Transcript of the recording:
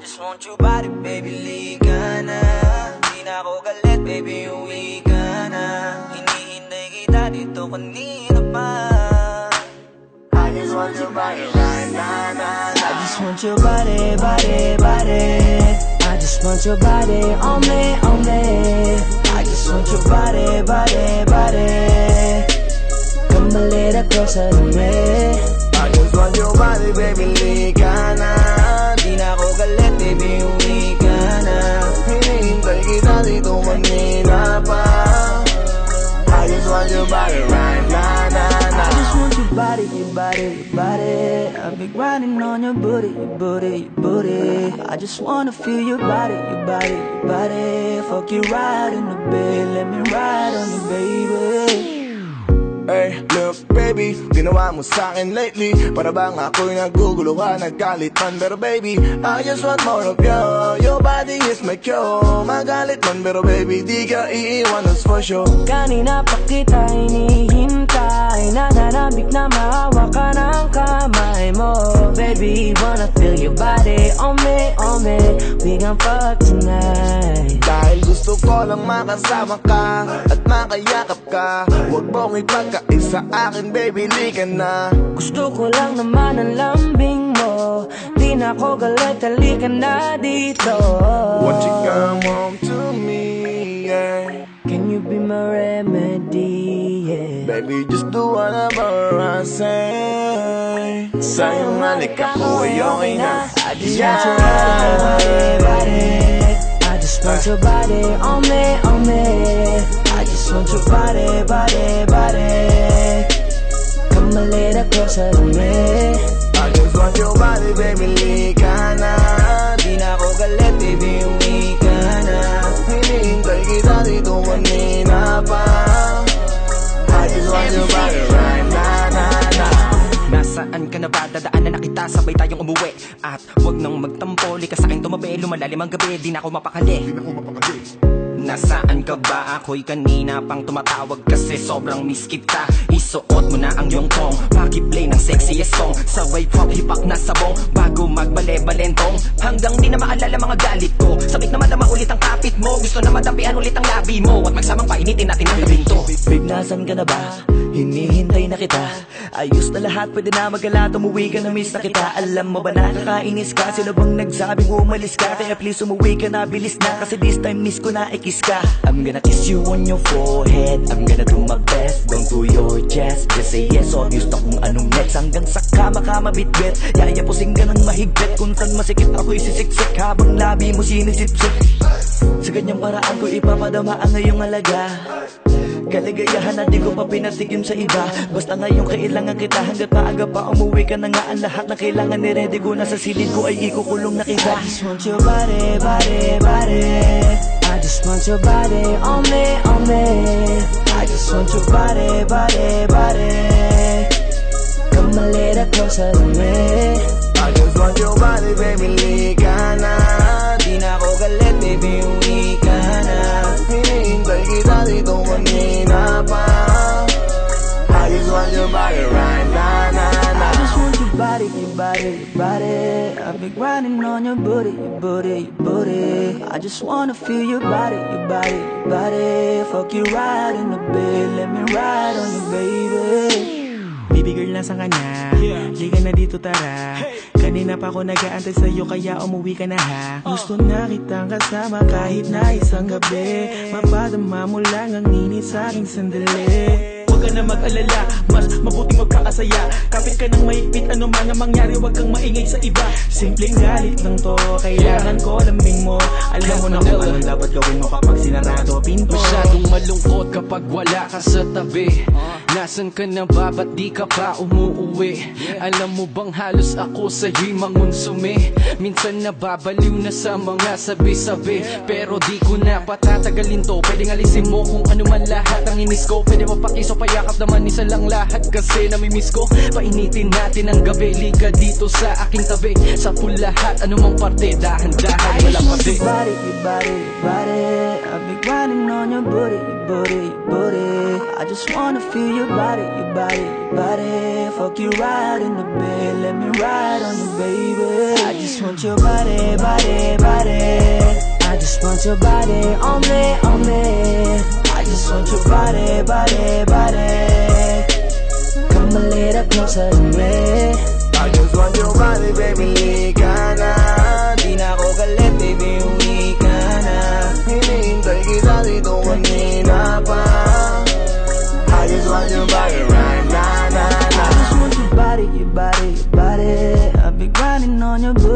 just want your body, baby, liga na. Di na ako galit, baby, uwi ka na. Hinihintay kita dito kanina pa. I just want your body right now, nah, nah. I just want your body, body, body. I just want your body on me, on me. I just want your body, body, body. Come a little closer to me. I just want your body, baby, liga na. Di na ako galit, baby, uwi ka na. Hinihintay kita dito kanina pa. I just want your body right now, nah, nah. I just want your body, your body, your body. I've been grinding on your booty, your booty, your booty. I just wanna feel your body, your body, your body. Fuck you right in the bed, let me ride on you, baby. Hey, look baby, ginawa mo sa'kin lately. Para bang ako'y nagugulo ka, naggalit man. Pero baby, I just want more of you. Your body is my cure. Magalit man, pero baby, di ka iiwan, that's for sure. Kanina pa kita hinihintay, nananabik na mahawak ka ng kamay mo. Baby, wanna feel your body on me, on me. We gon' fuck tonight. Dahil gusto ko lang makasama ka at makayakap ka. Huwag mong ipagkaisa akin, baby, liga na. Gusto ko lang naman ang lambing mo. Di na ako galit, halika na dito. Won't you come home to me, yeah. Can you be my remedy, yeah. Baby, just do whatever I say. Sa'yong halik ako ay okay na. I just want your body, body. I just want your body on me, on me. I just want your body, body, body. Come a little closer to me. I just want your body, baby, liga na. Di na ako galit, baby, uwi ka na. Hinihintay kita dito kanina pa. I just want your body right now, nah, nah. Nasaan ka na ba? Dadaanan na kita, sabay tayong umuwi. At wag nang magtampo, lika sa'king tumabi. Lumalalim ang gabi, di na ako mapakali. Nasaan ka ba? Ako'y kanina pang tumatawag kasi sobrang miss kita. Isuot mo na ang iyong tong, pakiplay ng sexiest song. Sabay pop hipak na sabong, bago magbale-balentong. Hanggang di na maalala mga galit ko. Sabik na madama ulit ang kapit mo. Gusto na madapian ulit ang labi mo. At magsamang painitin natin ang gabing to. Babe, nasan ka na ba? Hinihintay na kita. Ayos na lahat, pwede na magala. Umuwi ka na, miss na kita. Alam mo ba na nakainis ka? Sino bang nagsabing umalis ka? Kaya please umuwi ka na, bilis na. Kasi this time miss ko na ikis ka. I'm gonna kiss you on your forehead. I'm gonna do my best, down to your chest. Just say yes, obvious na kung anong next. Hanggang sa kama ka mabitbit. Yayapusing ka ng mahigpit. Kung saan masikip ako'y sisiksik. Habang labi mo sinisipsip. Sa ganyang paraan ko ipapadama ang ngayong alaga. Kaligayahan na di ko pa pinatigim sa iba. Basta ngayon kailangan kita. Hanggat maaga pa umuwi ka na nga. Ang lahat na kailangan ni ready ko. Nasa silid ko ay ikukulong na kita. I just want your body, body, body. I just want your body on me, on me. I just want your body, body, body. Come a little closer to me. I just want your body, baby, liga na. Di na ako galit, baby, uwi ka na. Hinihintay kita dito kanina pa. I just want your body right now, nah, nah. I just want your body, your body, your body. I've been grinding on your booty, your booty, your booty. I just wanna feel your body, your body, your body. Fuck you right in the bed, let me ride on you, baby. Baby girl, nasa ka na? Liga na dito, tara. Kanina pa ako nag-aantay sa'yo, kaya umuwi ka na ha. Gusto na kitang kasama kahit na isang gabi. Mapadama mo lang ang init sa'king sandali. Huwag ka na mag-alala, mas mabuting magkakasaya. Kapit ka ng mahigpit, ano man ang mangyari, huwag kang maingay sa iba. Simpleng galit lang to, kailangan ko lambing mo. Alam mo na kung anong dapat gawin mo kapag sinarado pinto. Masyadong malungkot kapag wala ka sa tabi. Nasaan ka na ba? Ba't di ka pa umuuwi? Alam mo bang halos ako sa'yo'y mangonsume? Minsan nababaliw na sa mga sabi-sabi. Pero di ko na patatagalin to. Pwedeng alisin mo kung ano man lahat ang inis ko. Pwede mapakiso, payakap naman isa lang lahat. Kasi namimiss ko. Painitin natin ang gabi. Liga dito sa aking tabi. Sa full lahat, anumang parte. Dahan-dahan, walang pati. Your body, your body, your body. I've been grinding on your booty, your booty, your booty. I just wanna feel your body, your body, your body. Fuck you right in the bed, let me ride on you, baby. I just just want your body, body, body. I just want your body on me, on me. I just want your body, body, body. Come a little closer to me. I just want your body, baby, lika na. Di na ako galit, baby, uwi ka na. Hinihintay kita dito kanina.